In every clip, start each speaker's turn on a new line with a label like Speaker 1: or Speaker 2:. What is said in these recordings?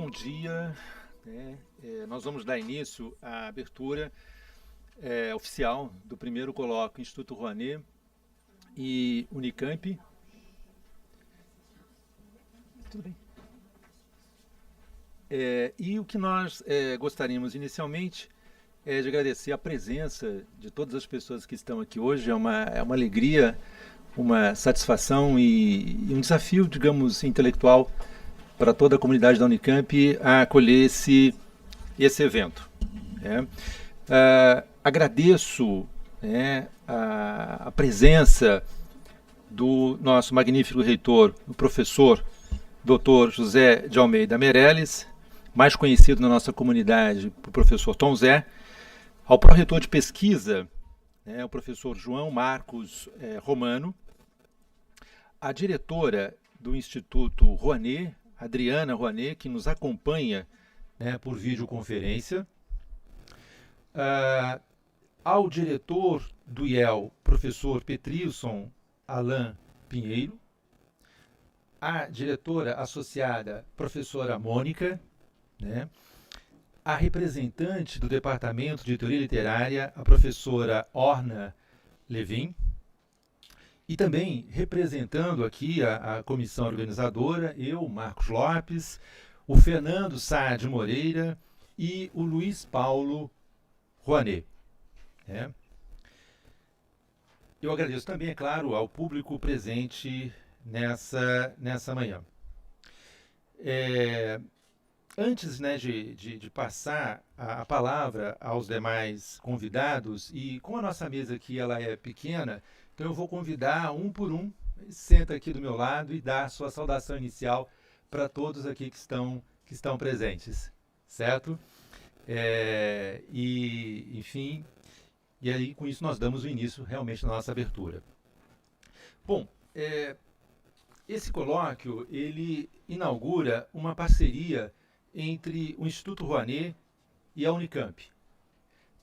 Speaker 1: Bom dia. Nós vamos dar início à abertura oficial do primeiro colóquio Instituto Rouanet e Unicamp. Tudo bem. E o que nós gostaríamos inicialmente é de agradecer a presença de todas as pessoas que estão aqui hoje. É uma alegria, uma satisfação e um desafio, digamos, intelectual para toda a comunidade da Unicamp a acolher esse evento. Agradeço a presença do nosso magnífico reitor, o professor Dr. José de Almeida Meirelles, mais conhecido na nossa comunidade por professor Tom Zé, ao pró-reitor de pesquisa, o professor João Marcos Romano, a diretora do Instituto Rouanet, Adriana Rouanet, que nos acompanha por videoconferência, ao diretor do IEL, professor Petrilson Alain Pinheiro, a diretora associada, professora Mônica, a representante do Departamento de Teoria Literária, a professora Orna Levin, e também representando aqui a comissão organizadora, eu, Marcos Lopes, o Fernando Sá de Moreira e o Luiz Paulo Rouanet. Eu agradeço também, é claro, ao público presente nessa manhã. Antes de passar a palavra aos demais convidados, e como a nossa mesa aqui ela é pequena, então eu vou convidar um por um, senta aqui do meu lado e dá a sua saudação inicial para todos aqui que estão presentes, certo? Enfim, e aí com isso nós damos o início realmente na nossa abertura. Bom, esse colóquio ele inaugura uma parceria entre o Instituto Rouanet e a Unicamp.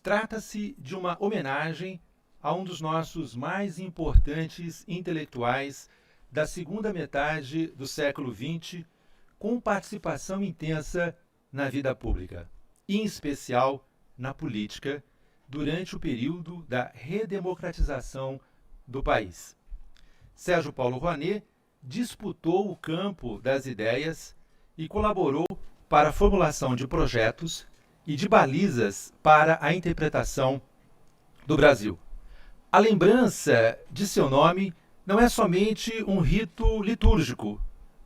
Speaker 1: Trata-se de uma homenagem a um dos nossos mais importantes intelectuais da segunda metade do século XX, com participação intensa na vida pública, em especial na política, durante o período da redemocratização do país. Sérgio Paulo Rouanet disputou o campo das ideias e colaborou para a formulação de projetos e de balizas para a interpretação do Brasil. A lembrança de seu nome não é somente um rito litúrgico,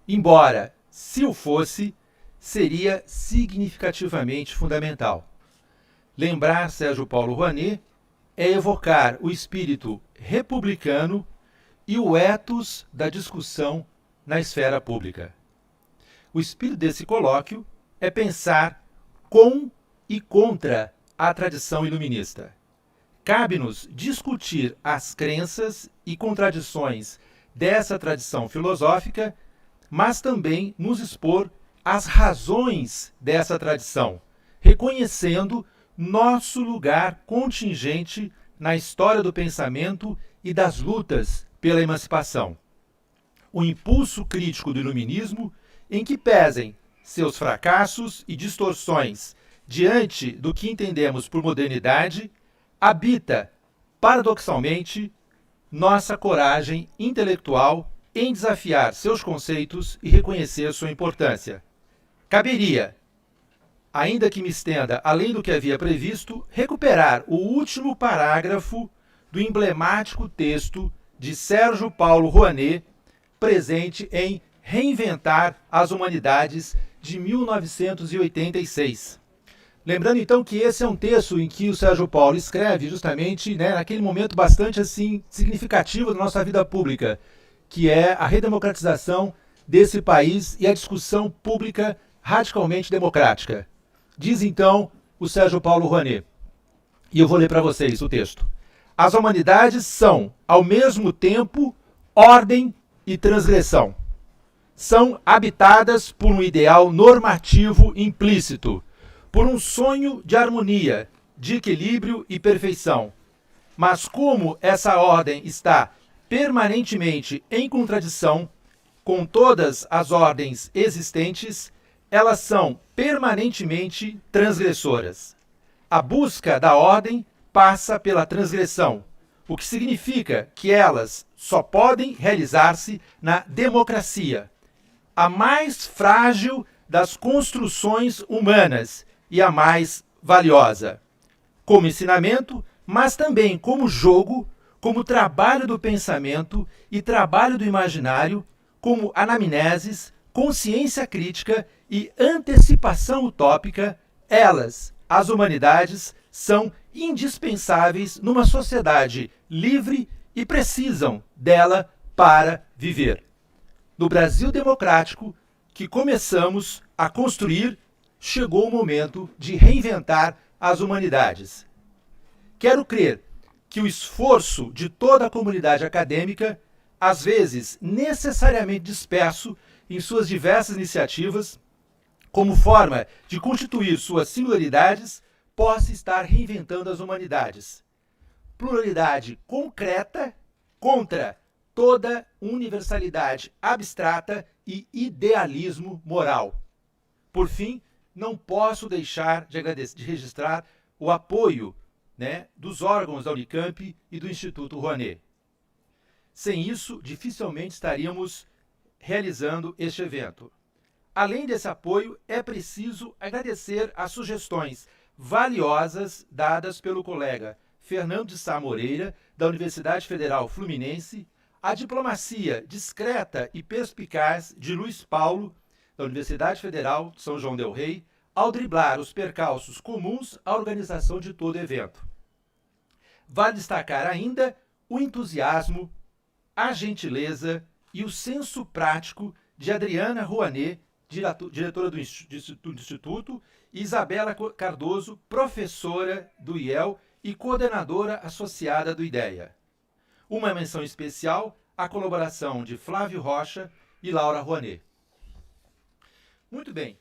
Speaker 1: embora, se o fosse, seria significativamente fundamental. Lembrar Sérgio Paulo Rouanet é evocar o espírito republicano e o ethos da discussão na esfera pública. O espírito desse colóquio é pensar com e contra a tradição iluminista. Cabe-nos discutir as crenças e contradições dessa tradição filosófica, mas também nos expor as razões dessa tradição, reconhecendo nosso lugar contingente na história do pensamento e das lutas pela emancipação. O impulso crítico do iluminismo, em que pesem seus fracassos e distorções diante do que entendemos por modernidade, habita, paradoxalmente, nossa coragem intelectual em desafiar seus conceitos e reconhecer sua importância. Caberia, ainda que me estenda além do que havia previsto, recuperar o último parágrafo do emblemático texto de Sérgio Paulo Rouanet, presente em Reinventar as Humanidades, de 1986. Lembrando então que esse é um texto em que o Sérgio Paulo escreve justamente naquele momento bastante assim significativo da nossa vida pública, que é a redemocratização desse país e a discussão pública radicalmente democrática. Diz então o Sérgio Paulo Rouanet, e eu vou ler para vocês o texto. As humanidades são, ao mesmo tempo, ordem e transgressão. São habitadas por um ideal normativo implícito, por um sonho de harmonia, de equilíbrio e perfeição. Mas como essa ordem está permanentemente em contradição com todas as ordens existentes, elas são permanentemente transgressoras. A busca da ordem passa pela transgressão, o que significa que elas só podem realizar-se na democracia, a mais frágil das construções humanas e a mais valiosa. Como ensinamento, mas também como jogo, como trabalho do pensamento e trabalho do imaginário, como anamneses, consciência crítica e antecipação utópica, elas, as humanidades, são indispensáveis numa sociedade livre e precisam dela para viver. No Brasil democrático que começamos a construir, chegou o momento de reinventar as humanidades. Quero crer que o esforço de toda a comunidade acadêmica, às vezes necessariamente disperso em suas diversas iniciativas, como forma de constituir suas singularidades, possa estar reinventando as humanidades. Pluralidade concreta contra toda universalidade abstrata e idealismo moral. Por fim, não posso deixar de registrar o apoio, dos órgãos da Unicamp e do Instituto Rouanet. Sem isso, dificilmente estaríamos realizando este evento. Além desse apoio, é preciso agradecer as sugestões valiosas dadas pelo colega Fernando de Sá Moreira, da Universidade Federal Fluminense, a diplomacia discreta e perspicaz de Luiz Paulo, da Universidade Federal de São João del Rei, ao driblar os percalços comuns à organização de todo evento. Vale destacar ainda o entusiasmo, a gentileza e o senso prático de Adriana Rouanet, diretora do Instituto, e Isabela Cardoso, professora do IEL e coordenadora associada do IDEA. Uma menção especial à colaboração de Flávio Rocha e Laura Rouanet. Muito bem.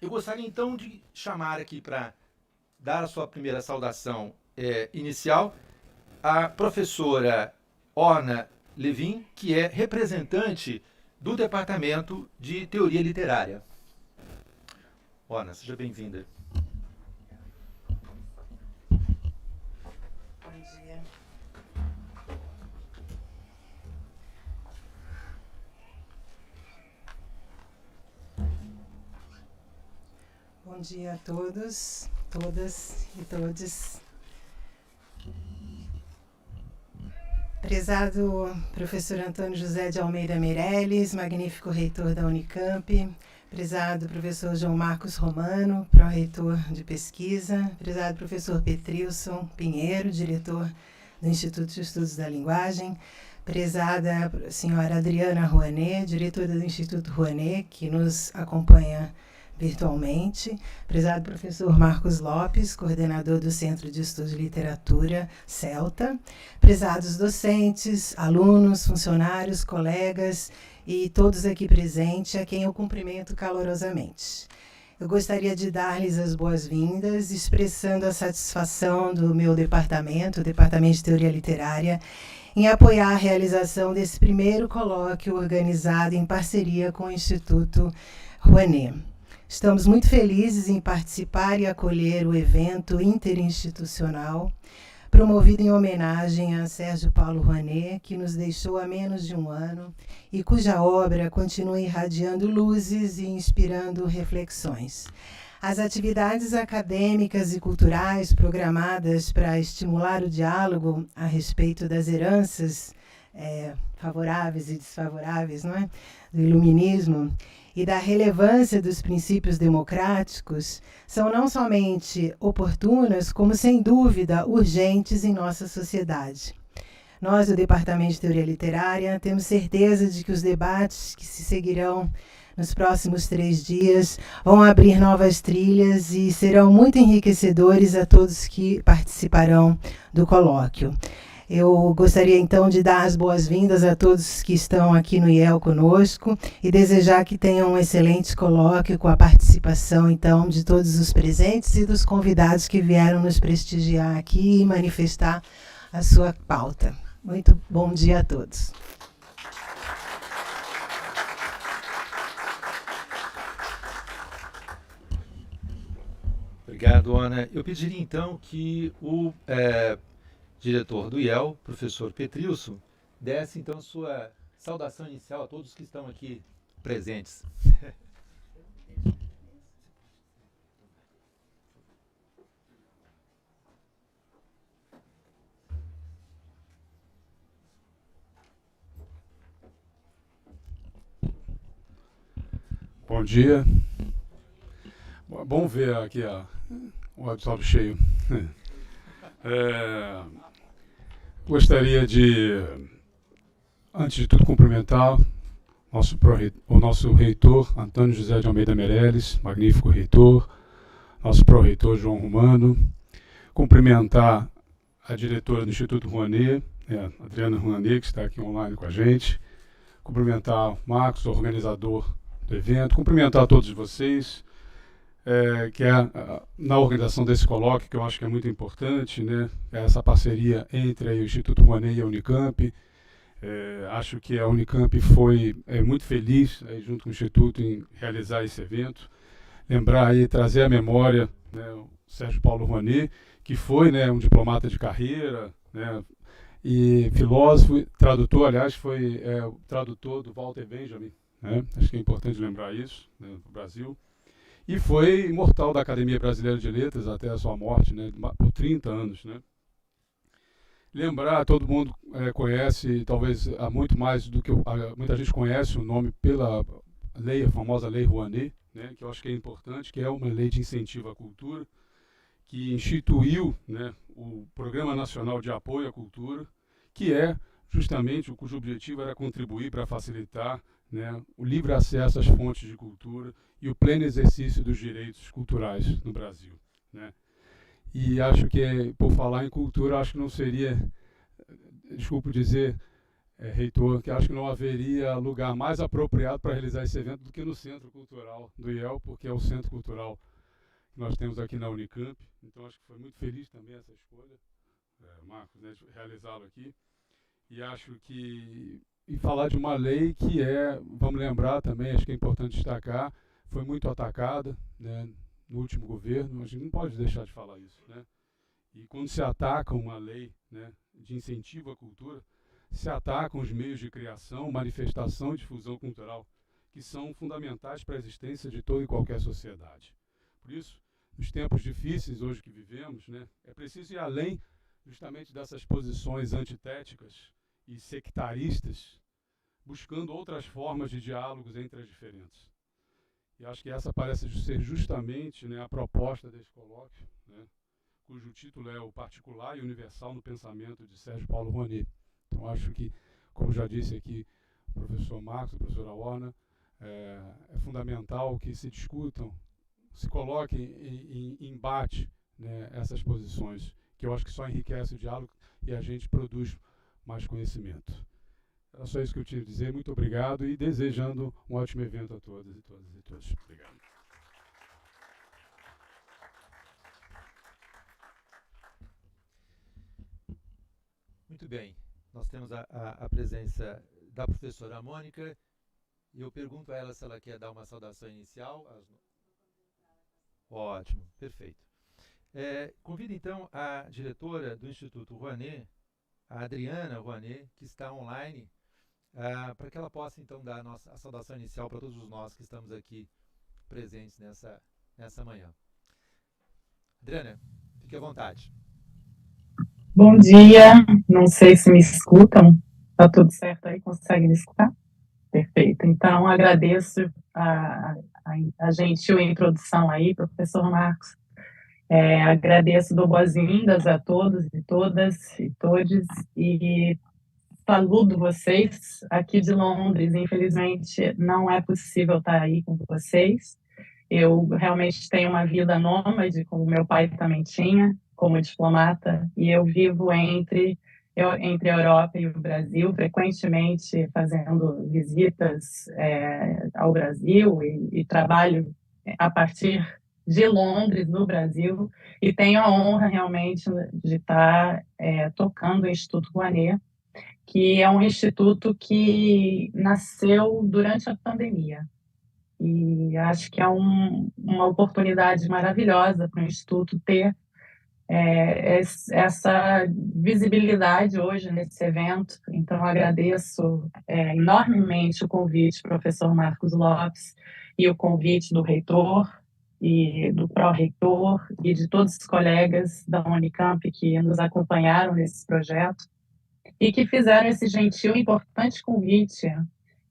Speaker 1: Eu gostaria então de chamar aqui para dar a sua primeira saudação inicial a professora Orna Levin, que é representante do Departamento de Teoria Literária. Orna, seja bem-vinda.
Speaker 2: Bom dia. Bom dia a todos, todas e todes. Prezado professor Antônio José de Almeida Meirelles, magnífico reitor da Unicamp, prezado professor João Marcos Romano, pró-reitor de pesquisa, prezado professor Petrilson Pinheiro, diretor do Instituto de Estudos da Linguagem, prezada senhora Adriana Rouanet, diretora do Instituto Rouanet, que nos acompanha virtualmente, prezado professor Marcos Lopes, coordenador do Centro de Estudos de Literatura, CELTA, prezados docentes, alunos, funcionários, colegas e todos aqui presentes, a quem eu cumprimento calorosamente. Eu gostaria de dar-lhes as boas-vindas, expressando a satisfação do meu departamento, o Departamento de Teoria Literária, em apoiar a realização desse primeiro colóquio organizado em parceria com o Instituto Rouanet. Estamos muito felizes em participar e acolher o evento interinstitucional promovido em homenagem a Sérgio Paulo Rouanet, que nos deixou há menos de um ano e cuja obra continua irradiando luzes e inspirando reflexões. As atividades acadêmicas e culturais programadas para estimular o diálogo a respeito das heranças favoráveis e desfavoráveis, não é? Do iluminismo e da relevância dos princípios democráticos são não somente oportunas, como, sem dúvida, urgentes em nossa sociedade. Nós, do Departamento de Teoria Literária, temos certeza de que os debates que se seguirão nos próximos 3 dias vão abrir novas trilhas e serão muito enriquecedores a todos que participarão do colóquio. Eu gostaria, então, de dar as boas-vindas a todos que estão aqui no IEL conosco e desejar que tenham um excelente colóquio com a participação, então, de todos os presentes e dos convidados que vieram nos prestigiar aqui e manifestar a sua pauta. Muito bom dia a todos.
Speaker 1: Obrigado, Ana. Eu pediria então que o diretor do IEL, professor Petrilso, desse então sua saudação inicial a todos que estão aqui presentes.
Speaker 3: Bom dia. Bom ver aqui o auditório cheio. Gostaria de, antes de tudo, cumprimentar o nosso reitor, Antônio José de Almeida Meirelles, magnífico reitor, nosso pró-reitor, João Romano, cumprimentar a diretora do Instituto Rouanet, Adriana Rouanet, que está aqui online com a gente, cumprimentar o Marcos, o organizador do evento, cumprimentar a todos vocês, que na organização desse colóquio, que eu acho que é muito importante, né, essa parceria entre o Instituto Rouanet e a Unicamp. Acho que a Unicamp foi muito feliz, junto com o Instituto, em realizar esse evento. Lembrar e trazer à memória, né, o Sérgio Paulo Rouanet, que foi, né, um diplomata de carreira, né, e filósofo, tradutor, aliás, foi o tradutor do Walter Benjamin, né? Acho que é importante lembrar isso, né, no Brasil. E foi imortal da Academia Brasileira de Letras até a sua morte, né, por 30 anos. Né? Lembrar, todo mundo conhece, talvez há muito mais do que muita gente conhece o nome pela lei, a famosa Lei Rouanet, né, que eu acho que é importante, que é uma lei de incentivo à cultura, que instituiu, né, o Programa Nacional de Apoio à Cultura, que é justamente cujo objetivo era contribuir para facilitar, né, o livre acesso às fontes de cultura e o pleno exercício dos direitos culturais no Brasil. Né? E acho que, por falar em cultura, acho que não seria, desculpe dizer, reitor, que acho que não haveria lugar mais apropriado para realizar esse evento do que no Centro Cultural do IEL, porque é o centro cultural que nós temos aqui na Unicamp. Então, acho que foi muito feliz também essa escolha, Marcos, né, de realizá-lo aqui. E acho que, e falar de uma lei que vamos lembrar também, acho que é importante destacar, foi muito atacada, né, no último governo, a gente não pode deixar de falar isso. Né? E quando se ataca uma lei, né, de incentivo à cultura, se atacam os meios de criação, manifestação e difusão cultural, que são fundamentais para a existência de toda e qualquer sociedade. Por isso, nos tempos difíceis hoje que vivemos, né, é preciso ir além justamente dessas posições antitéticas e sectaristas, buscando outras formas de diálogos entre as diferentes. E acho que essa parece ser justamente, né, a proposta desse colóquio, né, cujo título é O Particular e Universal no Pensamento de Sérgio Paulo Rouanet. Então acho que, como já disse aqui o professor Marcos, a professora Orna, é fundamental que se discutam, se coloquem em embate, né, essas posições, que eu acho que só enriquece o diálogo e a gente produz mais conhecimento. Era só isso que eu tinha a dizer. Muito obrigado e desejando um ótimo evento a todas e todos. Obrigado.
Speaker 1: Muito bem. Nós temos a presença da professora Mônica e eu pergunto a ela se ela quer dar uma saudação inicial. Ótimo, perfeito. Convido então a diretora do Instituto Rouanet, a Adriana Rouanet, que está online, para que ela possa então dar a saudação inicial para todos nós que estamos aqui presentes nessa manhã. Adriana, fique à vontade.
Speaker 4: Bom dia, não sei se me escutam, está tudo certo aí, consegue me escutar? Perfeito, então agradeço a gentil introdução aí, professor Marcos. Agradeço, dou boas-vindas a todos e todas e todes e saludo vocês aqui de Londres. Infelizmente não é possível estar aí com vocês. Eu realmente tenho uma vida nômade, como meu pai também tinha, como diplomata, e eu vivo entre a Europa e o Brasil, frequentemente fazendo visitas ao Brasil e trabalho a partir de Londres, no Brasil, e tenho a honra realmente de estar tocando o Instituto Rouanet, que é um instituto que nasceu durante a pandemia. E acho que é uma oportunidade maravilhosa para o Instituto ter essa visibilidade hoje nesse evento. Então, agradeço enormemente o convite do professor Marcos Lopes e o convite do reitor e do pró-reitor e de todos os colegas da Unicamp que nos acompanharam nesse projeto e que fizeram esse gentil e importante convite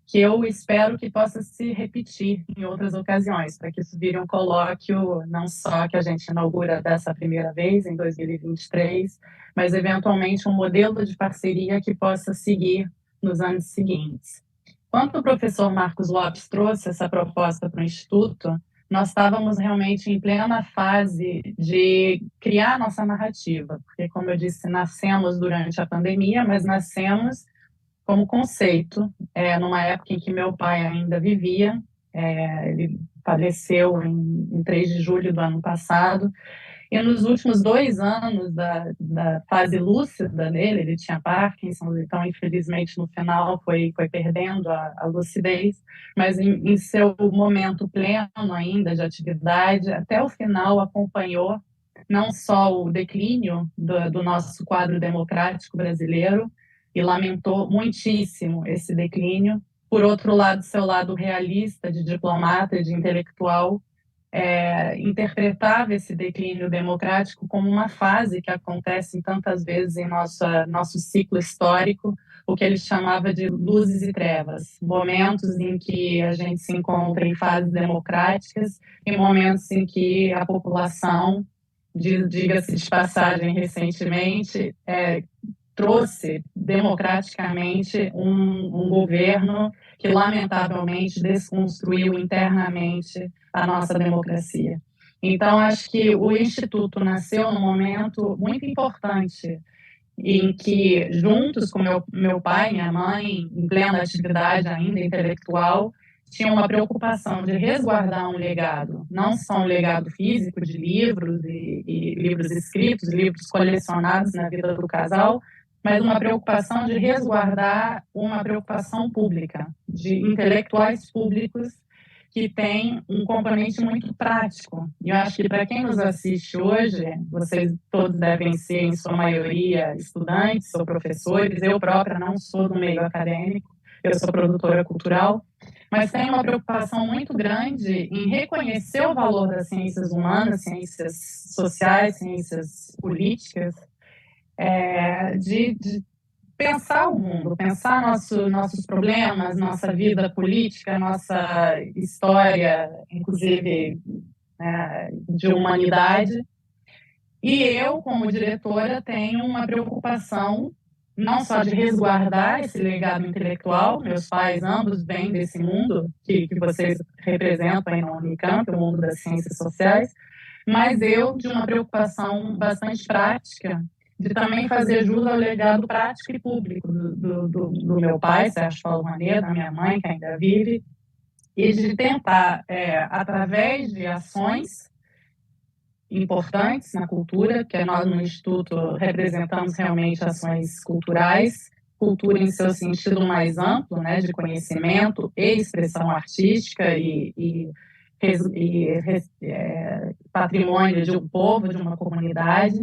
Speaker 4: que eu espero que possa se repetir em outras ocasiões, para que isso vire um colóquio, não só que a gente inaugura dessa primeira vez, em 2023, mas eventualmente um modelo de parceria que possa seguir nos anos seguintes. Quando o professor Marcos Lopes trouxe essa proposta para o Instituto, nós estávamos realmente em plena fase de criar nossa narrativa, porque, como eu disse, nascemos durante a pandemia, mas nascemos como conceito, numa época em que meu pai ainda vivia, ele faleceu em 3 de julho do ano passado, e nos últimos 2 anos da fase lúcida dele, ele tinha Parkinson, então, infelizmente, no final foi perdendo a lucidez, mas em seu momento pleno ainda de atividade, até o final acompanhou não só o declínio do nosso quadro democrático brasileiro, e lamentou muitíssimo esse declínio. Por outro lado, seu lado realista, de diplomata, de intelectual, interpretava esse declínio democrático como uma fase que acontece tantas vezes em nosso ciclo histórico, o que ele chamava de luzes e trevas, momentos em que a gente se encontra em fases democráticas e momentos em que a população, diga-se de passagem recentemente, trouxe democraticamente um governo que, lamentavelmente, desconstruiu internamente a nossa democracia. Então, acho que o Instituto nasceu num momento muito importante em que, juntos com meu pai e minha mãe, em plena atividade ainda intelectual, tinha uma preocupação de resguardar um legado, não só um legado físico de livros e livros escritos, livros colecionados na vida do casal, mas uma preocupação de resguardar uma preocupação pública, de intelectuais públicos que tem um componente muito prático. E eu acho que para quem nos assiste hoje, vocês todos devem ser, em sua maioria, estudantes ou professores, eu própria não sou do meio acadêmico, eu sou produtora cultural, mas tem uma preocupação muito grande em reconhecer o valor das ciências humanas, ciências sociais, ciências políticas, de pensar o mundo, pensar nossos problemas, nossa vida política, nossa história, inclusive, de humanidade. E eu, como diretora, tenho uma preocupação não só de resguardar esse legado intelectual, meus pais ambos vêm desse mundo que vocês representam aí na Unicamp, o mundo das ciências sociais, mas eu de uma preocupação bastante prática de também fazer jus ao legado prático e público do meu pai, Sérgio Paulo Manet, da minha mãe, que ainda vive, e de tentar, através de ações importantes na cultura, que nós no Instituto representamos realmente ações culturais, cultura em seu sentido mais amplo, né, de conhecimento e expressão artística e patrimônio de um povo, de uma comunidade.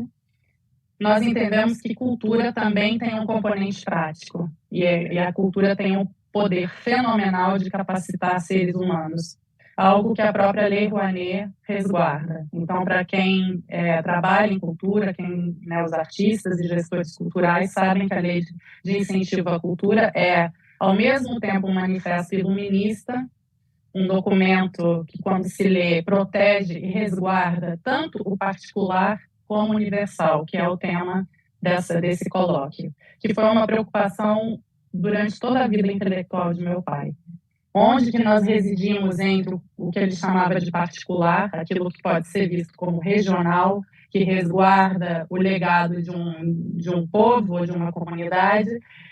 Speaker 4: Nós entendemos que cultura também tem um componente prático e a cultura tem um poder fenomenal de capacitar seres humanos, algo que a própria Lei Rouanet resguarda. Então, para quem trabalha em cultura, os artistas e gestores culturais sabem que a Lei de Incentivo à Cultura é, ao mesmo tempo, um manifesto iluminista, um documento que, quando se lê, protege e resguarda tanto o particular como universal, que é o tema desse colóquio, que foi uma preocupação durante toda a vida intelectual de meu pai. Onde que nós residimos entre o que ele chamava de particular, aquilo que pode ser visto como regional, que resguarda o legado de um povo ou de uma comunidade,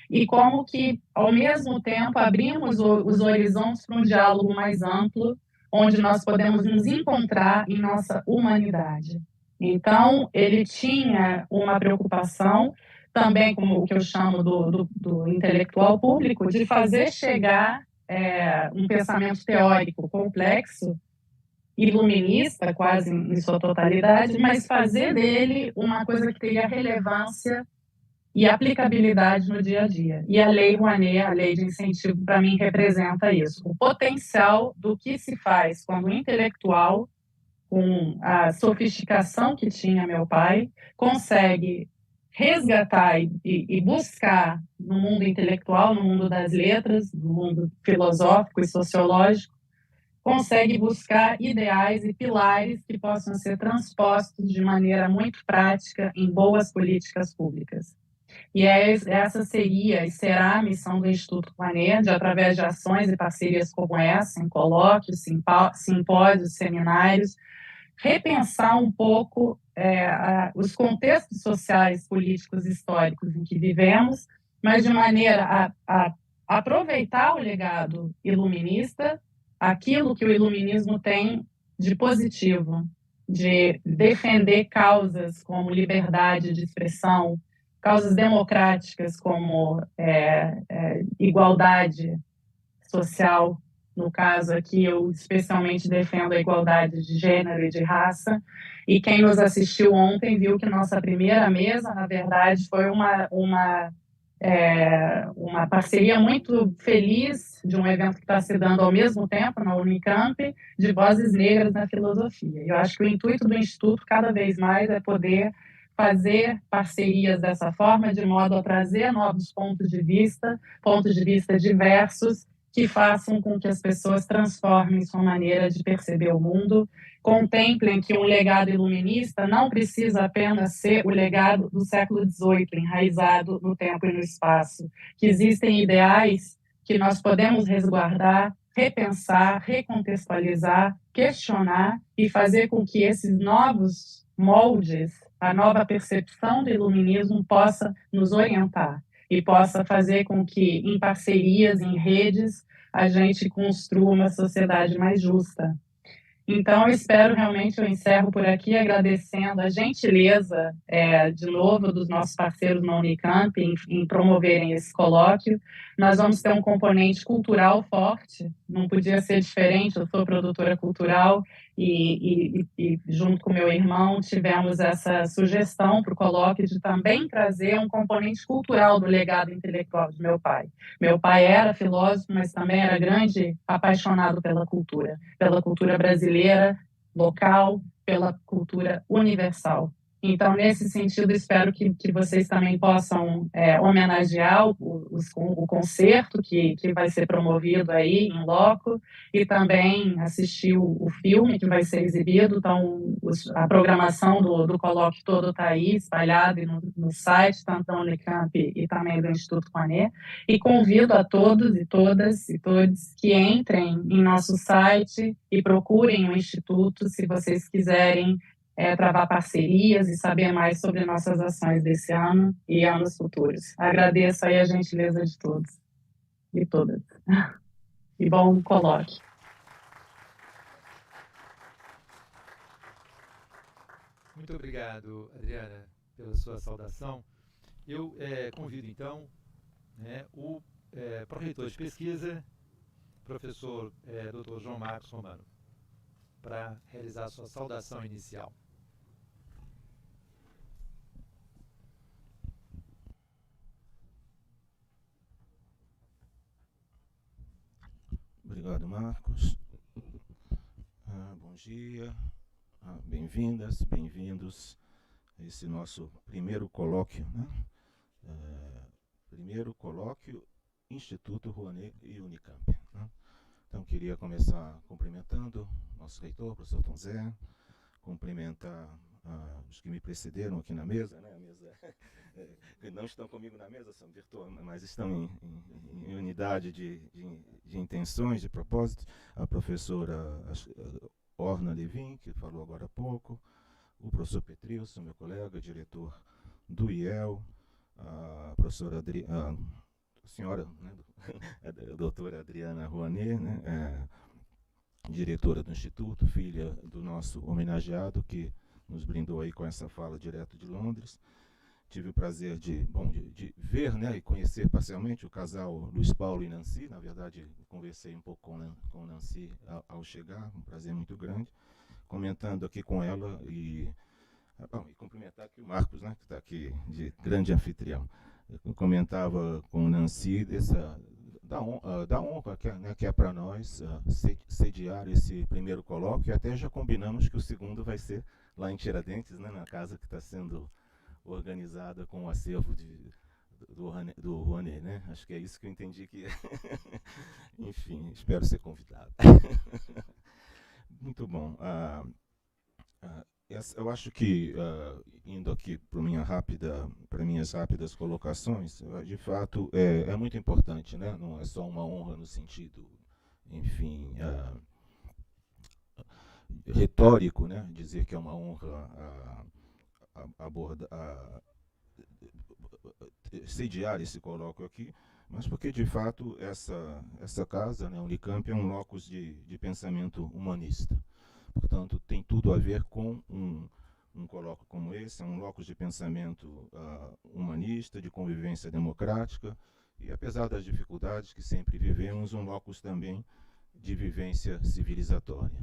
Speaker 4: e como que, ao mesmo tempo, abrimos os horizontes para um diálogo mais amplo, onde nós podemos nos encontrar em nossa humanidade. Então, ele tinha uma preocupação, também como o que eu chamo do intelectual público, de fazer chegar um pensamento teórico complexo, iluminista, quase em sua totalidade, mas fazer dele uma coisa que teria relevância e aplicabilidade no dia a dia. E a Lei Rouanet, a lei de incentivo, para mim, representa isso. O potencial do que se faz quando o intelectual, com a sofisticação que tinha meu pai, consegue resgatar e buscar no mundo intelectual, no mundo das letras, no mundo filosófico e sociológico, consegue buscar ideais e pilares que possam ser transpostos de maneira muito prática em boas políticas públicas. E essa seria e será a missão do Instituto Rouanet, através de ações e parcerias como essa, em colóquios, simpósios, seminários, repensar um pouco os contextos sociais, políticos, históricos em que vivemos, mas de maneira a aproveitar o legado iluminista, aquilo que o iluminismo tem de positivo, de defender causas como liberdade de expressão, causas democráticas como igualdade social. No caso aqui, eu especialmente defendo a igualdade de gênero e de raça. E quem nos assistiu ontem viu que nossa primeira mesa, na verdade, foi uma parceria muito feliz de um evento que está se dando ao mesmo tempo na Unicamp, de vozes negras na filosofia. Eu acho que o intuito do Instituto, cada vez mais, é poder fazer parcerias dessa forma, de modo a trazer novos pontos de vista diversos, que façam com que as pessoas transformem sua maneira de perceber o mundo, contemplem que um legado iluminista não precisa apenas ser o legado do século XVIII, enraizado no tempo e no espaço, que existem ideais que nós podemos resguardar, repensar, recontextualizar, questionar e fazer com que esses novos moldes, a nova percepção do iluminismo possa nos orientar e possa fazer com que, em parcerias, em redes, a gente construa uma sociedade mais justa. Então, eu espero realmente, eu encerro por aqui agradecendo a gentileza, de novo, dos nossos parceiros na Unicamp em promoverem esse colóquio. Nós vamos ter um componente cultural forte, não podia ser diferente, eu sou produtora cultural e junto com meu irmão, tivemos essa sugestão para o colóquio de também trazer um componente cultural do legado intelectual de meu pai. Meu pai era filósofo, mas também era grande apaixonado pela cultura brasileira, local, pela cultura universal. Então, nesse sentido, espero que vocês também possam homenagear o concerto que vai ser promovido aí em loco e também assistir o filme que vai ser exibido. Então, a programação do colóquio todo está aí, espalhado no site, tanto da Unicamp e também do Instituto Rouanet. E convido a todos e todas e todos que entrem em nosso site e procurem o Instituto, se vocês quiserem travar parcerias e saber mais sobre nossas ações desse ano e anos futuros. Agradeço aí a gentileza de todos e todas. E bom colóquio.
Speaker 1: Muito obrigado, Adriana, pela sua saudação. Eu convido, então, o pró-reitor de pesquisa, professor Dr. João Marcos Romano, para realizar a sua saudação inicial.
Speaker 5: Obrigado, Marcos. Bom dia, bem-vindas, bem-vindos a esse nosso primeiro colóquio, primeiro colóquio Instituto Rouanet e Unicamp. Então, queria começar cumprimentando nosso reitor, professor Tom Zé, cumprimentar os que me precederam aqui na mesa, a mesa que não estão comigo na mesa, são virtual, mas estão em unidade de intenções, de propósitos, a professora Orna Levin, que falou agora há pouco, o professor Petrilson, meu colega, diretor do IEL, a professora a senhora, a doutora Adriana Rouanet, diretora do Instituto, filha do nosso homenageado, que nos brindou aí com essa fala direto de Londres, tive o prazer de ver, né, e conhecer parcialmente o casal Luiz Paulo e Nancy. Na verdade, conversei um pouco com Nancy ao chegar, um prazer muito grande, comentando aqui com ela e cumprimentar aqui o Marcos, né, que está aqui de grande anfitrião. Eu comentava com Nancy da honra que é para nós sediar esse primeiro colóquio, e até já combinamos que o segundo vai ser lá em Tiradentes, né, na casa que está sendo organizada com o acervo do Rouanet, né? Acho que é isso que eu entendi que... Enfim, espero ser convidado. Muito bom. Eu acho que, indo aqui para minhas rápidas colocações, de fato, é muito importante, né? Não é só uma honra no sentido, enfim, retórico, né? Dizer que é uma honra sediar esse colóquio aqui, mas porque, de fato, essa casa, né, Unicamp, é um locus de pensamento humanista. Portanto, tem tudo a ver com um colóquio como esse, é um locus de pensamento humanista, de convivência democrática, e, apesar das dificuldades que sempre vivemos, um locus também de vivência civilizatória.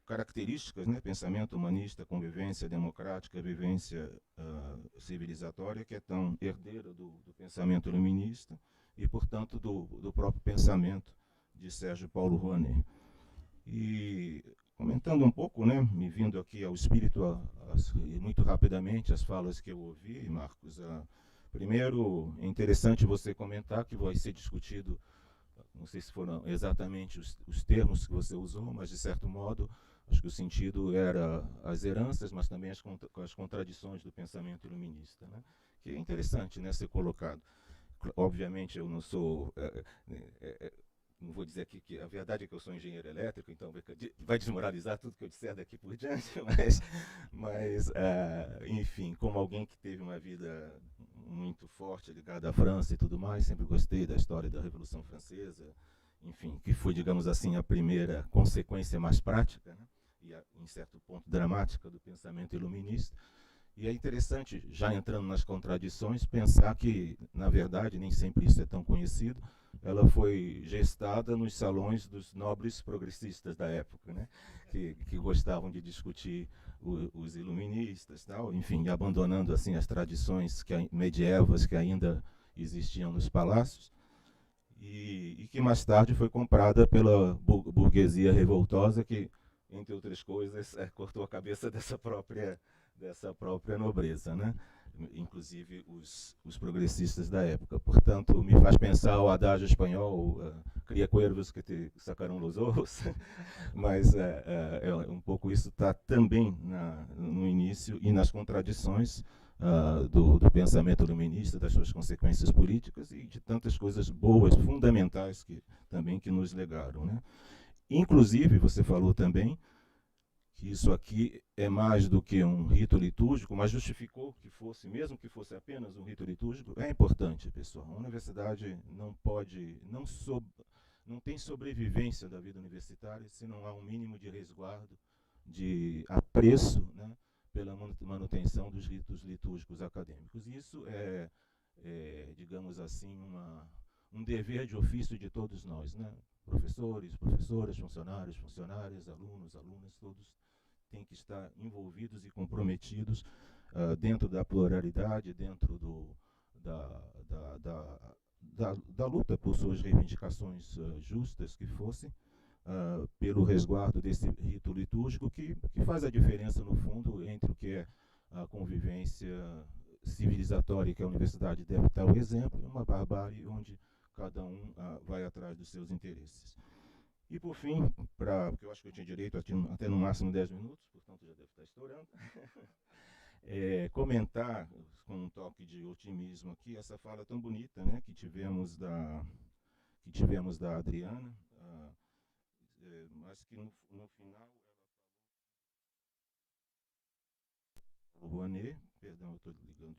Speaker 5: Características, né, pensamento humanista, convivência democrática, vivência civilizatória, que é tão herdeira do pensamento iluminista e, portanto, do próprio pensamento de Sérgio Paulo Rouanet. E, comentando um pouco, né, me vindo aqui ao espírito, muito rapidamente, as falas que eu ouvi, Marcos. Primeiro, é interessante você comentar que vai ser discutido, não sei se foram exatamente os termos que você usou, mas, de certo modo, acho que o sentido era as heranças, mas também as contradições do pensamento iluminista, né? Que é interessante, né, ser colocado. Obviamente, eu não sou... não vou dizer aqui que a verdade é que eu sou engenheiro elétrico, então vai desmoralizar tudo que eu disser daqui por diante, mas enfim, como alguém que teve uma vida muito forte ligada à França e tudo mais, sempre gostei da história da Revolução Francesa, enfim, que foi, digamos assim, a primeira consequência mais prática, né, e, em certo ponto, dramática do pensamento iluminista. E é interessante, já entrando nas contradições, pensar que, na verdade, nem sempre isso é tão conhecido, ela foi gestada nos salões dos nobres progressistas da época, né? que gostavam de discutir os iluministas, tal, enfim, abandonando assim as tradições medievas que ainda existiam nos palácios, e que mais tarde foi comprada pela burguesia revoltosa, que, entre outras coisas, cortou a cabeça dessa própria nobreza, né? Inclusive os progressistas da época. Portanto, me faz pensar o adágio espanhol, cria cuervos que te sacarão los ojos, mas um pouco isso está também no início e nas contradições do pensamento iluminista, das suas consequências políticas e de tantas coisas boas, fundamentais, que nos legaram, né? Inclusive, você falou também que isso aqui é mais do que um rito litúrgico, mas justificou que fosse, mesmo que fosse apenas um rito litúrgico. É importante, pessoal. A universidade não tem sobrevivência da vida universitária se não há um mínimo de resguardo, de apreço, né, pela manutenção dos ritos litúrgicos acadêmicos. Isso digamos assim, um dever de ofício de todos nós, né? Professores, professoras, funcionárias, alunos, alunas, todos têm que estar envolvidos e comprometidos dentro da pluralidade, dentro da luta por suas reivindicações justas que fossem, pelo resguardo desse rito litúrgico que faz a diferença, no fundo, entre o que é a convivência civilizatória, que a universidade deve dar o exemplo, e uma barbárie onde cada um vai atrás dos seus interesses. E, por fim, porque eu acho que eu tinha direito até no máximo 10 minutos, portanto já deve estar estourando, comentar com um toque de otimismo aqui essa fala tão bonita, né, que tivemos da Adriana, mas que no final o Rouanet, perdão, eu estou desligando,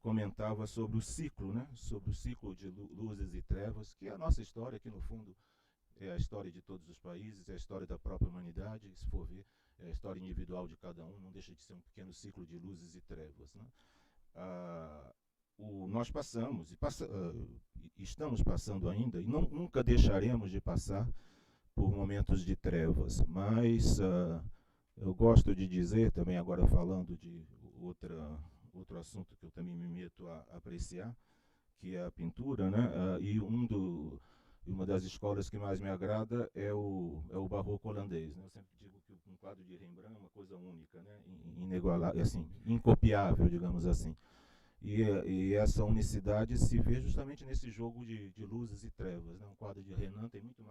Speaker 5: comentava sobre o ciclo, né? Sobre o ciclo de luzes e trevas, que é a nossa história, que no fundo é a história de todos os países, é a história da própria humanidade, se for ver, é a história individual de cada um, não deixa de ser um pequeno ciclo de luzes e trevas, né? Nós passamos, estamos passando ainda, e nunca deixaremos de passar por momentos de trevas, mas eu gosto de dizer, também agora falando de outro assunto que eu também me meto a apreciar, que é a pintura, né? E uma das escolas que mais me agrada é o barroco holandês, né? Eu sempre digo que um quadro de Rembrandt é uma coisa única, né? Inigualável, assim, incopiável, digamos assim. E essa unicidade se vê justamente nesse jogo de luzes e trevas, né? Um quadro de Rembrandt tem muito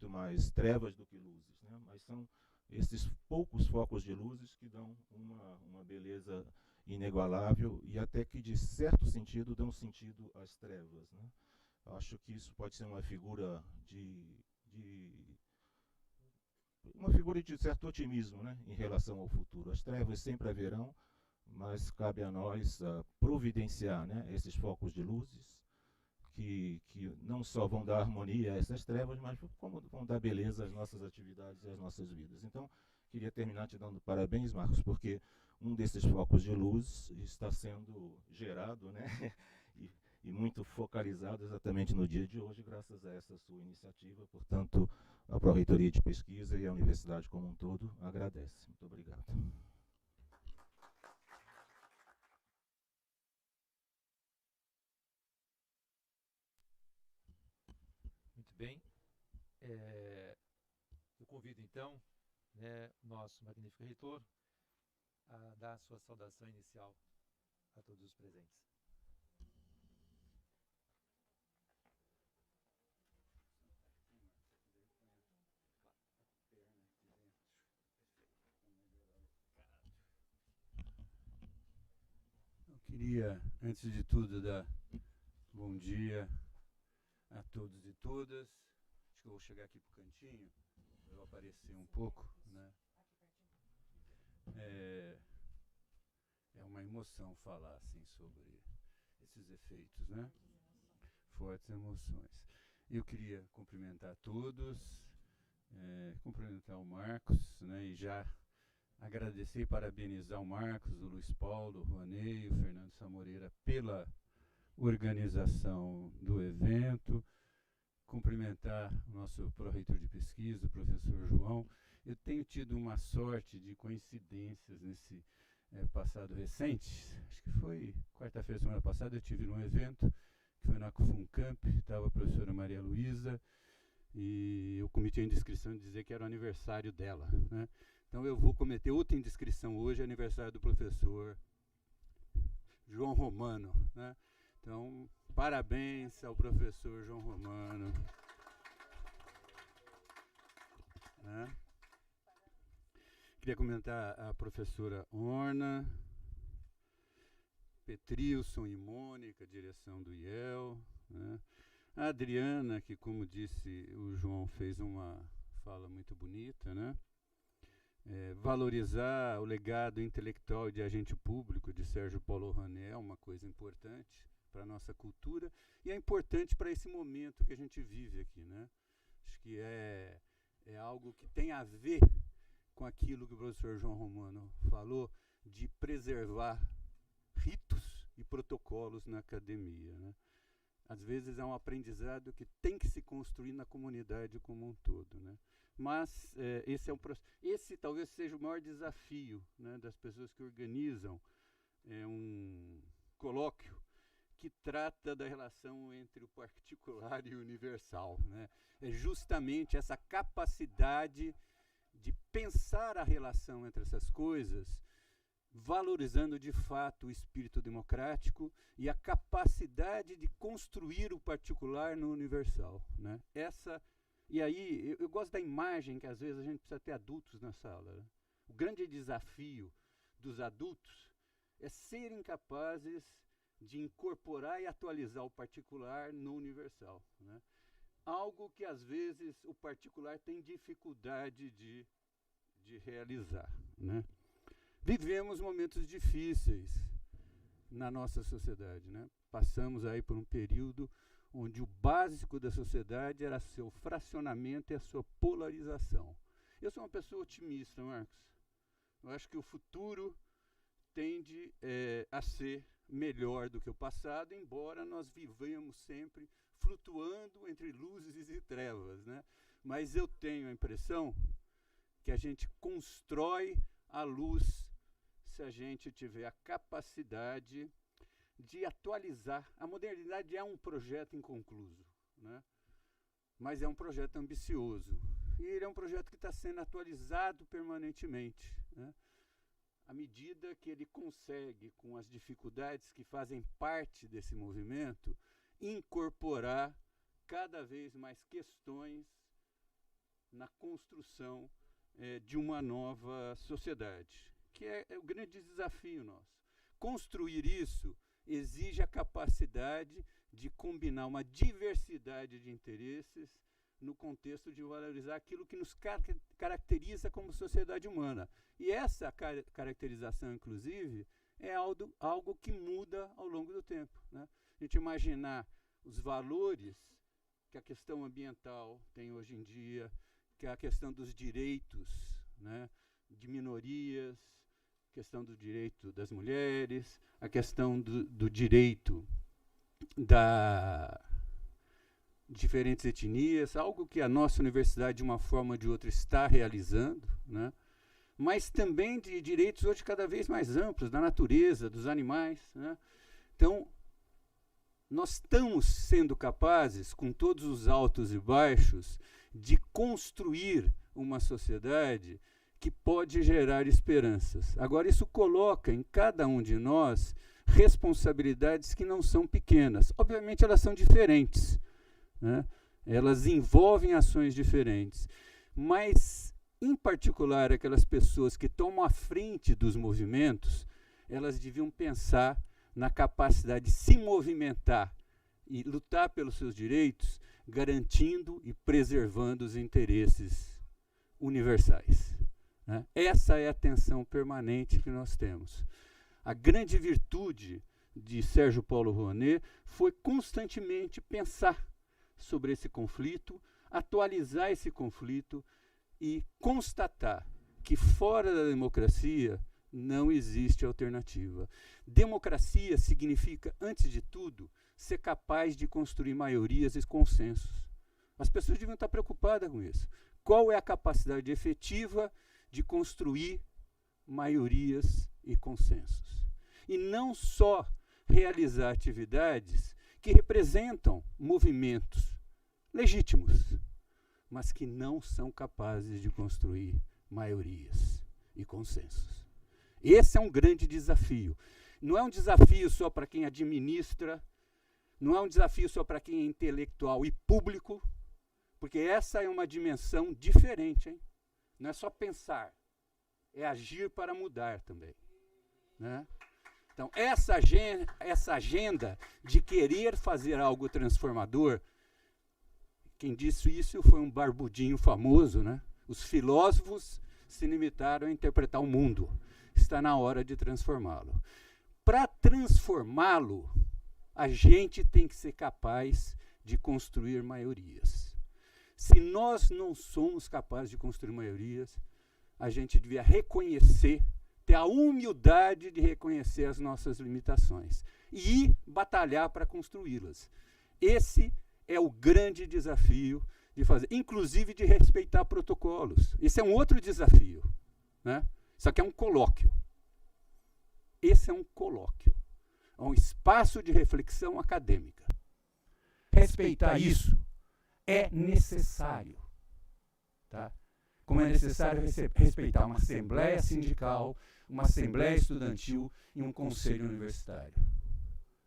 Speaker 5: mais trevas do que luzes, né? Mas são esses poucos focos de luzes que dão uma beleza inigualável e até que, de certo sentido, dão sentido às trevas, né? Acho que isso pode ser uma figura de certo otimismo, né, em relação ao futuro. As trevas sempre haverão, mas cabe a nós providenciar, né, esses focos de luzes que não só vão dar harmonia a essas trevas, mas como vão dar beleza às nossas atividades e às nossas vidas. Então, queria terminar te dando parabéns, Marcos, porque um desses focos de luz está sendo gerado, né, e muito focalizado exatamente no dia de hoje, graças a essa sua iniciativa. Portanto, a Pró-Reitoria de Pesquisa e a Universidade como um todo agradece. Muito obrigado.
Speaker 1: Muito bem. Eu convido, então, né, nosso magnífico reitor a dar a sua saudação inicial a todos os presentes.
Speaker 6: Eu queria, antes de tudo, dar bom dia a todos e todas. Acho que eu vou chegar aqui para o cantinho, para eu aparecer um pouco, né? É uma emoção falar assim sobre esses efeitos, né? Fortes emoções. Eu queria cumprimentar todos, cumprimentar o Marcos, né? E já agradecer e parabenizar o Marcos, o Luiz Paulo, o Rouanet, o Fernando Samoreira pela organização do evento. Cumprimentar o nosso pró-reitor de pesquisa, o professor João. Eu tenho tido uma sorte de coincidências nesse passado recente. Acho que foi quarta-feira, semana passada, eu estive num evento que foi na FUNCAMP, estava a professora Maria Luísa, e eu cometi a indiscrição de dizer que era o aniversário dela, né? Então eu vou cometer outra indiscrição hoje, aniversário do professor João Romano, né? Então, parabéns ao professor João Romano. Né? Queria comentar a professora Orna, Petrilson e Mônica, direção do IEL. Né? A Adriana, que, como disse o João, fez uma fala muito bonita, né? Valorizar o legado intelectual de agente público de Sérgio Paulo Rouanet é uma coisa importante para a nossa cultura e é importante para esse momento que a gente vive aqui, né? Acho que é algo que tem a ver com aquilo que o professor João Romano falou, de preservar ritos e protocolos na academia, né? Às vezes é um aprendizado que tem que se construir na comunidade como um todo, né? Mas esse talvez seja o maior desafio, né, das pessoas que organizam um colóquio que trata da relação entre o particular e o universal, né? É justamente essa capacidade de pensar a relação entre essas coisas, valorizando de fato o espírito democrático e a capacidade de construir o particular no universal, né? E aí eu gosto da imagem que às vezes a gente precisa ter adultos na sala, né? O grande desafio dos adultos é serem capazes de incorporar e atualizar o particular no universal, né? Algo que às vezes o particular tem dificuldade de realizar, né? Vivemos momentos difíceis na nossa sociedade, né? Passamos aí por um período onde o básico da sociedade era seu fracionamento e a sua polarização. Eu sou uma pessoa otimista, Marcos. Eu acho que o futuro tende a ser melhor do que o passado, embora nós vivamos sempre flutuando entre luzes e trevas, né? Mas eu tenho a impressão que a gente constrói a luz se a gente tiver a capacidade de atualizar. A modernidade é um projeto inconcluso, né? Mas é um projeto ambicioso. E ele é um projeto que está sendo atualizado permanentemente, né? À medida que ele consegue, com as dificuldades que fazem parte desse movimento, incorporar cada vez mais questões na construção de uma nova sociedade, que é o grande desafio nosso. Construir isso exige a capacidade de combinar uma diversidade de interesses no contexto de valorizar aquilo que nos caracteriza como sociedade humana. E essa caracterização, inclusive, é algo que muda ao longo do tempo, né? A gente imaginar os valores que a questão ambiental tem hoje em dia, que é a questão dos direitos, né, de minorias, a questão do direito das mulheres, a questão do direito da diferentes etnias, algo que a nossa universidade, de uma forma ou de outra, está realizando, né? Mas também de direitos hoje cada vez mais amplos, da natureza, dos animais, né? Então, nós estamos sendo capazes, com todos os altos e baixos, de construir uma sociedade que pode gerar esperanças. Agora, isso coloca em cada um de nós responsabilidades que não são pequenas. Obviamente, elas são diferentes, né? Elas envolvem ações diferentes, mas, em particular, aquelas pessoas que tomam a frente dos movimentos, elas deviam pensar na capacidade de se movimentar e lutar pelos seus direitos, garantindo e preservando os interesses universais, né? Essa é a tensão permanente que nós temos. A grande virtude de Sérgio Paulo Rouanet foi constantemente pensar sobre esse conflito, atualizar esse conflito e constatar que fora da democracia não existe alternativa. Democracia significa, antes de tudo, ser capaz de construir maiorias e consensos. As pessoas deviam estar preocupadas com isso. Qual é a capacidade efetiva de construir maiorias e consensos? E não só realizar atividades que representam movimentos legítimos, mas que não são capazes de construir maiorias e consensos. Esse é um grande desafio. Não é um desafio só para quem administra, não é um desafio só para quem é intelectual e público, porque essa é uma dimensão diferente, hein? Não é só pensar, é agir para mudar também, né? Então, essa agenda de querer fazer algo transformador, quem disse isso foi um barbudinho famoso, né? Os filósofos se limitaram a interpretar o mundo. Está na hora de transformá-lo. Para transformá-lo, a gente tem que ser capaz de construir maiorias. Se nós não somos capazes de construir maiorias, a gente devia reconhecer, ter a humildade de reconhecer as nossas limitações e batalhar para construí-las. Esse é o grande desafio de fazer, inclusive de respeitar protocolos. Esse é um outro desafio, né? Isso aqui é um colóquio. Esse é um colóquio. É um espaço de reflexão acadêmica. Respeitar isso é necessário, tá? Como é necessário respeitar uma assembleia sindical, uma assembleia estudantil e um conselho universitário,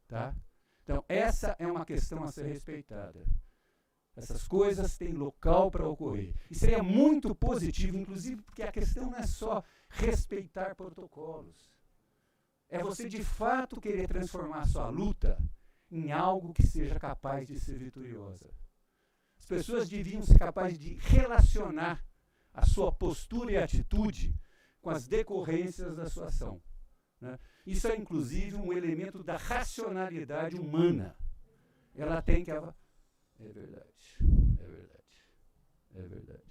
Speaker 6: tá? Então, essa é uma questão a ser respeitada. Essas coisas têm local para ocorrer. E seria muito positivo, inclusive, porque a questão não é só respeitar protocolos. É você, de fato, querer transformar a sua luta em algo que seja capaz de ser vitoriosa. As pessoas deviam ser capazes de relacionar a sua postura e atitude com as decorrências da sua ação, né? Isso é, inclusive, um elemento da racionalidade humana. ela tem que... É verdade, é verdade, é verdade.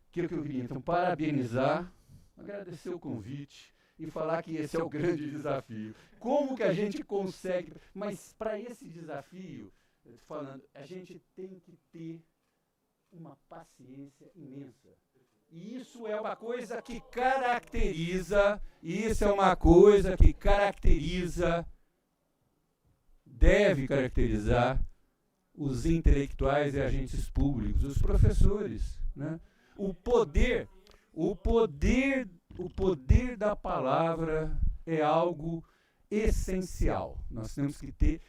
Speaker 6: O que eu queria, então, parabenizar, agradecer o convite e falar que esse é o grande desafio. Como que a gente consegue... Mas para esse desafio, falando, a gente tem que ter uma paciência imensa. E isso é uma coisa que caracteriza, deve caracterizar os intelectuais e agentes públicos, os professores, né? O poder da palavra é algo essencial. Nós temos que ter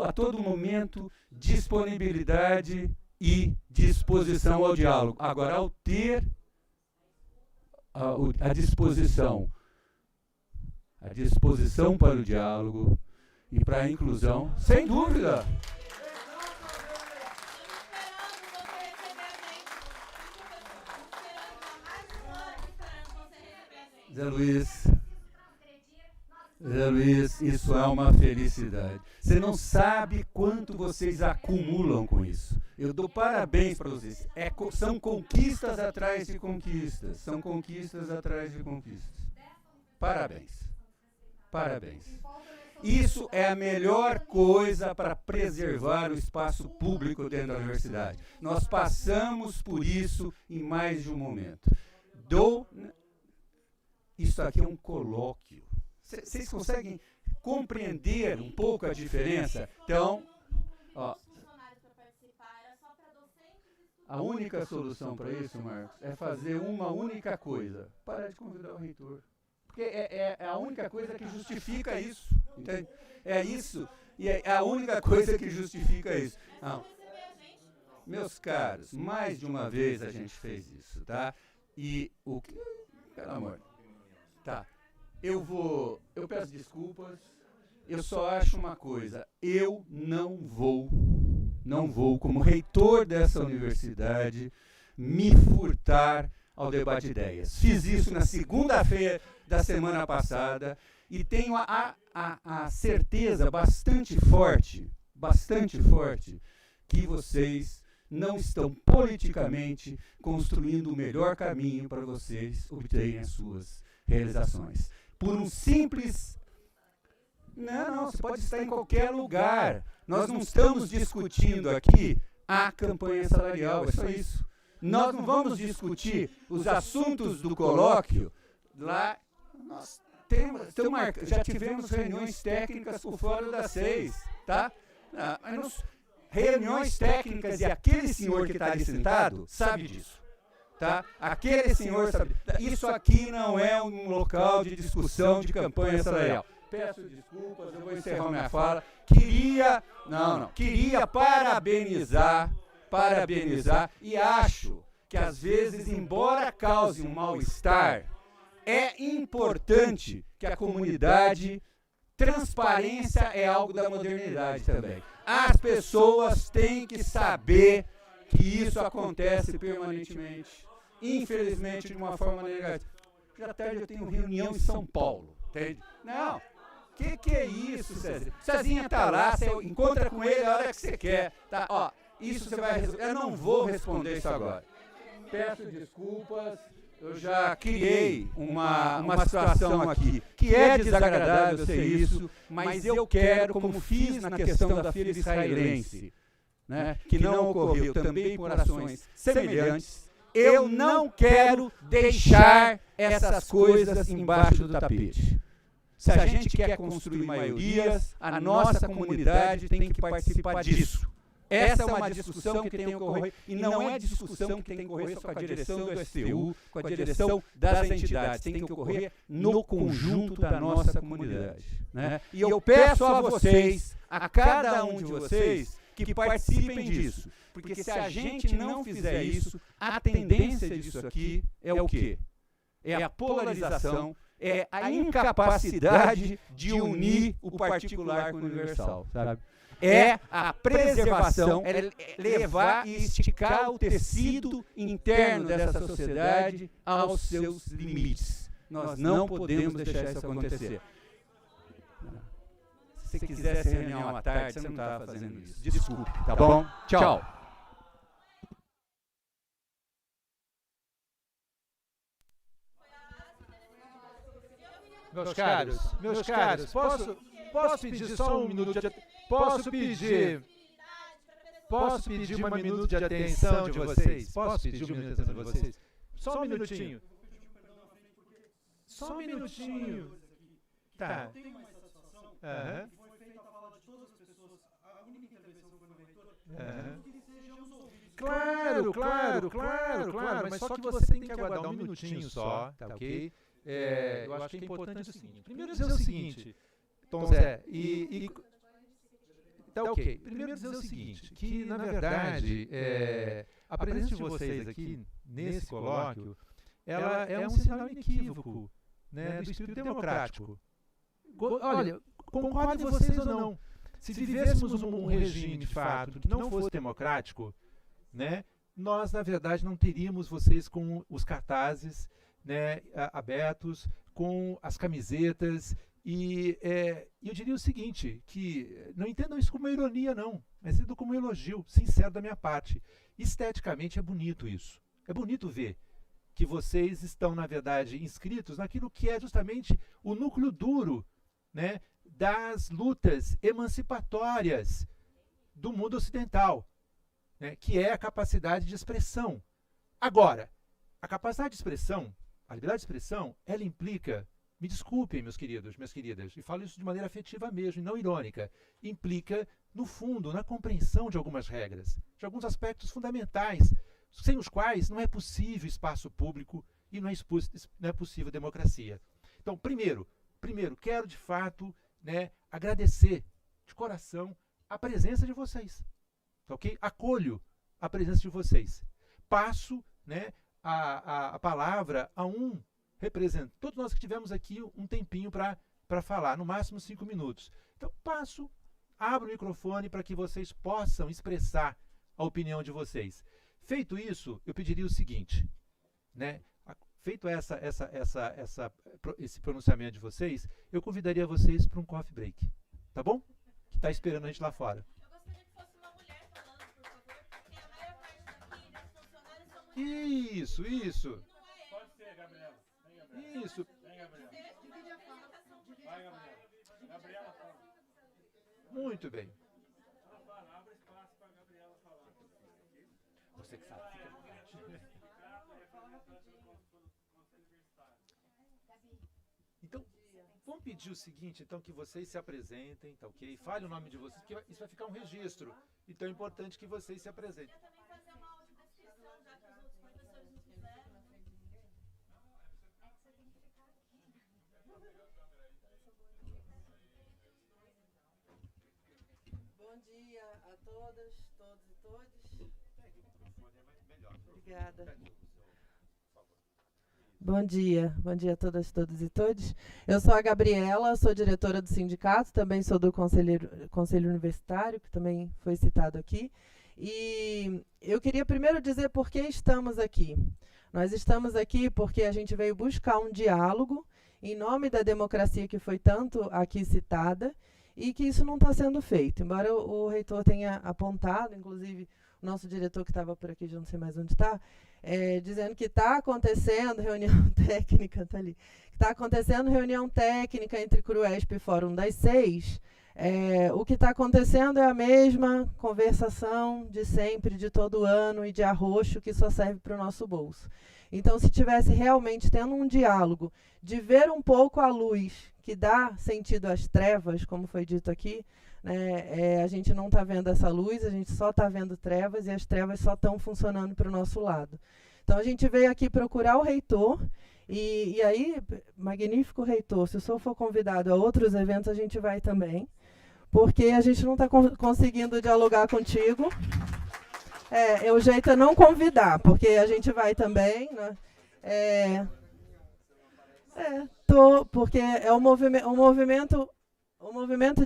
Speaker 6: a todo momento disponibilidade e disposição ao diálogo. Agora, ao ter a disposição para o diálogo e para a inclusão, sem dúvida. Zé Luiz, isso é uma felicidade. Você não sabe quanto vocês acumulam com isso. Eu dou parabéns para vocês. São conquistas atrás de conquistas. São conquistas atrás de conquistas. Parabéns. Parabéns. Isso é a melhor coisa para preservar o espaço público dentro da universidade. Nós passamos por isso em mais de um momento. Isso aqui é um colóquio. Vocês conseguem compreender um pouco a diferença? Então, ó, a única solução para isso, Marcos, é fazer uma única coisa. Parar de convidar o reitor. Porque é a única coisa que justifica isso. Entende? É isso. E é a única coisa que justifica isso. Não. Meus caros, mais de uma vez a gente fez isso, tá? E o que... Pelo amor. Tá. Eu peço desculpas. Eu só acho uma coisa. Eu não vou, como reitor dessa universidade, me furtar ao debate de ideias. Fiz isso na segunda-feira da semana passada e tenho a certeza bastante forte, que vocês não estão politicamente construindo o melhor caminho para vocês obterem as suas realizações. Por um simples... Não, você pode estar em qualquer lugar. Nós não estamos discutindo aqui a campanha salarial, é só isso. Nós não vamos discutir os assuntos do colóquio lá. Nós já tivemos reuniões técnicas por fora das 6, tá? Reuniões técnicas, e aquele senhor que está ali sentado sabe disso. Tá? Aquele senhor sabe. Isso aqui não é um local de discussão de campanha salarial. Peço desculpas, eu vou encerrar minha fala. Queria parabenizar, e acho que às vezes, embora cause um mal-estar, é importante que a comunidade... Transparência é algo da modernidade também. As pessoas têm que saber que isso acontece permanentemente. Infelizmente, de uma forma negativa. Já tarde eu tenho reunião em São Paulo, entende? Não. Que é isso, Cezinha? Cezinha está lá, você encontra com ele a hora que você quer. Tá? Ó, isso você vai resolver. Eu não vou responder isso agora. Peço desculpas. Eu já criei uma situação aqui que é desagradável ser isso, mas eu quero, como fiz na questão da feira israelense, né, que não ocorreu também por ações semelhantes, eu não quero deixar essas coisas embaixo do tapete. Se a gente quer construir maiorias, a nossa comunidade tem que participar disso. Essa é uma discussão que tem que ocorrer, e não é discussão que tem que ocorrer só com a direção do STU, com a direção das entidades, tem que ocorrer no conjunto da nossa comunidade. Né? E eu peço a vocês, a cada um de vocês, que participem disso, porque se a gente não fizer isso, a tendência disso aqui é o quê? É a polarização, é a incapacidade de unir o particular com o universal, sabe? É a preservação, é levar e esticar o tecido interno dessa sociedade aos seus limites. Nós não podemos deixar isso acontecer. Se você quisesse reunião à tarde, você não estava fazendo isso. Desculpe, tá bom? Tchau.
Speaker 1: Meus caros, posso pedir só um minuto de posso pedir um minuto de atenção de vocês? Posso pedir um minuto de atenção de vocês? Só um minutinho. Só um minutinho. Tá. Aham. Claro, mas só que você tem que aguardar um minutinho só, tá ok? Eu acho que é importante o seguinte. Primeiro dizer o seguinte, Tom Zé, tá ok. Primeiro dizer o seguinte, que na verdade a presença de vocês aqui nesse colóquio, ela é um sinal inequívoco, né, do espírito democrático. Olha, concordem vocês ou não, se vivêssemos um regime de fato que não fosse democrático, né, nós na verdade não teríamos vocês com os cartazes, né, abertos, com as camisetas, e eu diria o seguinte, que não entendam isso como uma ironia não, mas entendam como um elogio sincero da minha parte. Esteticamente é bonito isso, é bonito ver que vocês estão na verdade inscritos naquilo que é justamente o núcleo duro, né, das lutas emancipatórias do mundo ocidental, né, que é a capacidade de expressão. Agora, a capacidade de expressão, a liberdade de expressão, ela implica, me desculpem, meus queridos, minhas queridas, e falo isso de maneira afetiva mesmo, e não irônica, implica, no fundo, na compreensão de algumas regras, de alguns aspectos fundamentais, sem os quais não é possível espaço público e não é possível democracia. Então, primeiro, quero de fato, né, agradecer de coração a presença de vocês, tá ok? Acolho a presença de vocês. Passo, né, a palavra a um representante. Todos nós que tivemos aqui um tempinho para falar, no máximo 5 minutos. Então, abro o microfone para que vocês possam expressar a opinião de vocês. Feito isso, eu pediria o seguinte, né? Feito esse pronunciamento de vocês, eu convidaria vocês para um coffee break, tá bom? Que está esperando a gente lá fora. Isso.
Speaker 3: Pode ser, Gabriela. Vem,
Speaker 1: Gabriela. Isso.
Speaker 3: Vem, Gabriela. Vai, Gabriela. Gabriela fala.
Speaker 1: Muito bem.
Speaker 3: Ela fala, abre espaço para a Gabriela falar.
Speaker 1: Você que sabe. Então, vamos pedir o seguinte, então, que vocês se apresentem, tá ok? Fale o nome de vocês, porque isso vai ficar um registro. Então é importante que vocês se apresentem.
Speaker 7: Bom dia a todas, todos e todes. Obrigada. Bom dia a todas, todos e todes. Eu sou a Gabriela, sou diretora do sindicato, também sou do Conselho Universitário, que também foi citado aqui. E eu queria primeiro dizer por que estamos aqui. Nós estamos aqui porque a gente veio buscar um diálogo em nome da democracia que foi tanto aqui citada, e que isso não está sendo feito. Embora o reitor tenha apontado, inclusive o nosso diretor que estava por aqui, já não sei mais onde está, dizendo que está acontecendo reunião técnica, está ali, está acontecendo reunião técnica entre CRUESP e Fórum das 6, o que está acontecendo é a mesma conversação de sempre, de todo ano e de arroxo que só serve para o nosso bolso. Então, se tivesse realmente tendo um diálogo de ver um pouco a luz que dá sentido às trevas, como foi dito aqui, né, a gente não está vendo essa luz, a gente só está vendo trevas e as trevas só estão funcionando para o nosso lado. Então, a gente veio aqui procurar o reitor e aí, magnífico reitor, se o senhor for convidado a outros eventos, a gente vai também, porque a gente não está conseguindo dialogar contigo. O jeito é não convidar, porque a gente vai também, né? Porque é o movimento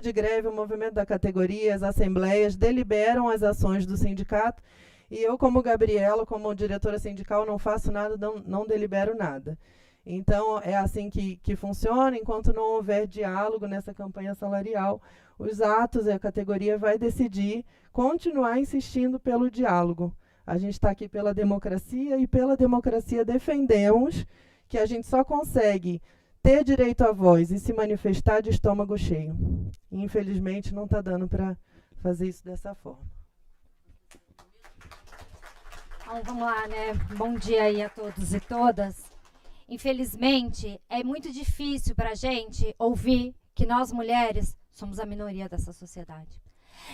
Speaker 7: de greve, o movimento da categoria, as assembleias deliberam as ações do sindicato, e eu, como Gabriela, como diretora sindical, não faço nada, não delibero nada. Então, é assim que funciona. Enquanto não houver diálogo nessa campanha salarial, os atos e a categoria vai decidir continuar insistindo pelo diálogo. A gente está aqui pela democracia e pela democracia defendemos que a gente só consegue ter direito à voz e se manifestar de estômago cheio. E, infelizmente, não está dando para fazer isso dessa forma.
Speaker 8: Então, vamos lá, né? Bom dia aí a todos e todas. Infelizmente, é muito difícil para a gente ouvir que nós, mulheres, somos a minoria dessa sociedade.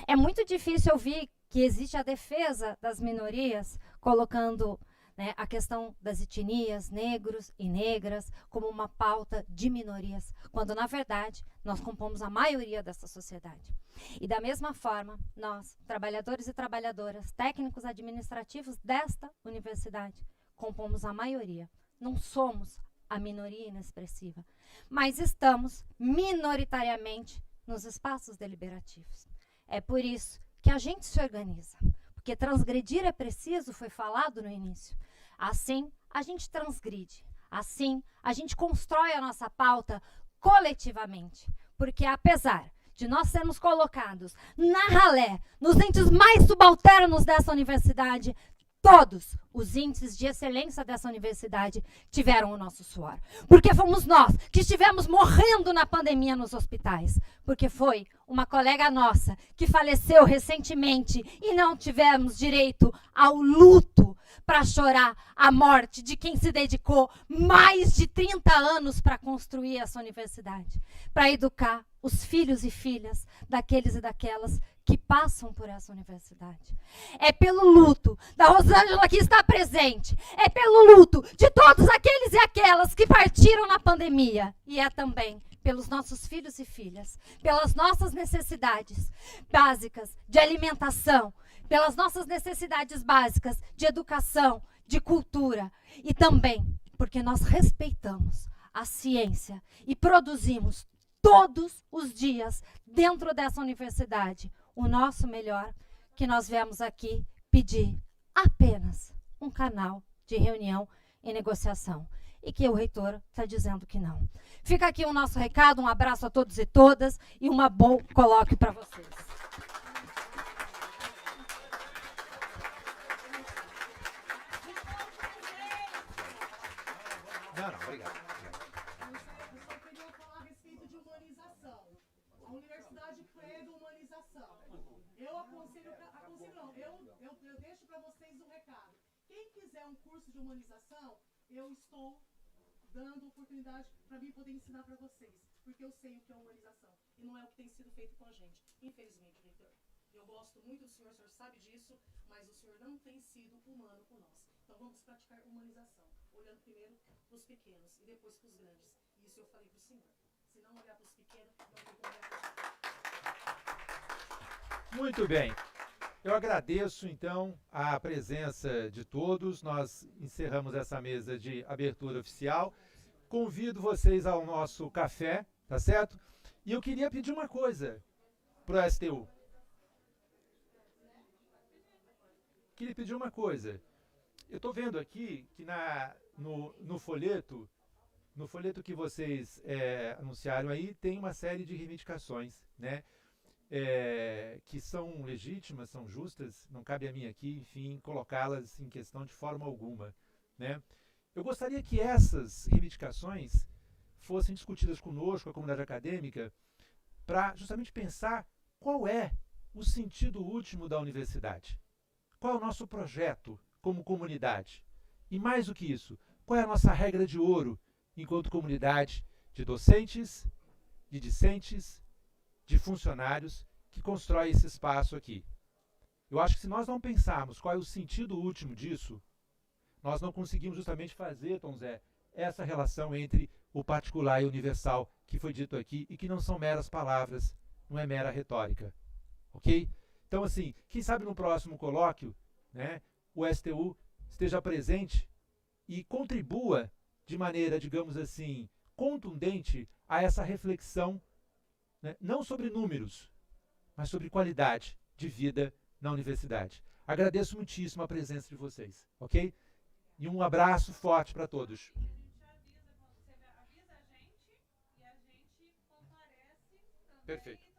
Speaker 8: É muito difícil ouvir que existe a defesa das minorias, colocando, né, a questão das etnias, negros e negras, como uma pauta de minorias, quando, na verdade, nós compomos a maioria dessa sociedade. E, da mesma forma, nós, trabalhadores e trabalhadoras, técnicos administrativos desta universidade, compomos a maioria. Não somos a minoria inexpressiva, mas estamos minoritariamente nos espaços deliberativos. É por isso que a gente se organiza, porque transgredir é preciso, foi falado no início. Assim, a gente transgride. Assim, a gente constrói a nossa pauta coletivamente, porque apesar de nós sermos colocados na ralé, nos entes mais subalternos dessa universidade, todos os índices de excelência dessa universidade tiveram o nosso suor. Porque fomos nós que estivemos morrendo na pandemia nos hospitais. Porque foi uma colega nossa que faleceu recentemente e não tivemos direito ao luto para chorar a morte de quem se dedicou mais de 30 anos para construir essa universidade, para educar os filhos e filhas daqueles e daquelas que passam por essa universidade. É pelo luto da Rosângela que está presente, é pelo luto de todos aqueles e aquelas que partiram na pandemia, e é também pelos nossos filhos e filhas, pelas nossas necessidades básicas de alimentação, pelas nossas necessidades básicas de educação, de cultura, e também porque nós respeitamos a ciência e produzimos todos os dias dentro dessa universidade o nosso melhor, que nós viemos aqui pedir apenas um canal de reunião e negociação. E que o reitor está dizendo que não. Fica aqui o nosso recado, um abraço a todos e todas e uma bom colóquio para vocês.
Speaker 1: Não, obrigado.
Speaker 9: Eu só queria falar a respeito de humanização. A universidade prega humanização. Eu aconselho não, eu deixo para vocês um recado. Quem quiser um curso de humanização, eu estou dando oportunidade para mim poder ensinar para vocês, porque eu sei o que é humanização e não é o que tem sido feito com a gente, infelizmente, reitor. Eu gosto muito do senhor sabe disso, mas o senhor não tem sido humano com nós. Então vamos praticar humanização, olhando primeiro para os pequenos e depois para os grandes. Isso eu falei para o senhor. Se não olhar para os pequenos, não tem como olhar para os.
Speaker 1: Muito bem. Eu agradeço, então, a presença de todos. Nós encerramos essa mesa de abertura oficial. Convido vocês ao nosso café, tá certo? E eu queria pedir uma coisa para o STU. Queria pedir uma coisa. Eu estou vendo aqui que no folheto que vocês anunciaram aí, tem uma série de reivindicações, né? Que são legítimas, são justas, não cabe a mim aqui, enfim, colocá-las em questão de forma alguma, né? Eu gostaria que essas reivindicações fossem discutidas conosco, com a comunidade acadêmica, para justamente pensar qual é o sentido último da universidade. Qual é o nosso projeto como comunidade? E mais do que isso, qual é a nossa regra de ouro enquanto comunidade de docentes, de discentes, de funcionários que constrói esse espaço aqui? Eu acho que se nós não pensarmos qual é o sentido último disso, nós não conseguimos justamente fazer, Tom Zé, essa relação entre o particular e o universal que foi dito aqui e que não são meras palavras, não é mera retórica. Ok? Então, assim, quem sabe no próximo colóquio, né, o STU esteja presente e contribua de maneira, digamos assim, contundente a essa reflexão, né, não sobre números, mas sobre qualidade de vida na universidade. Agradeço muitíssimo a presença de vocês, ok? E um abraço forte para todos. Perfeito.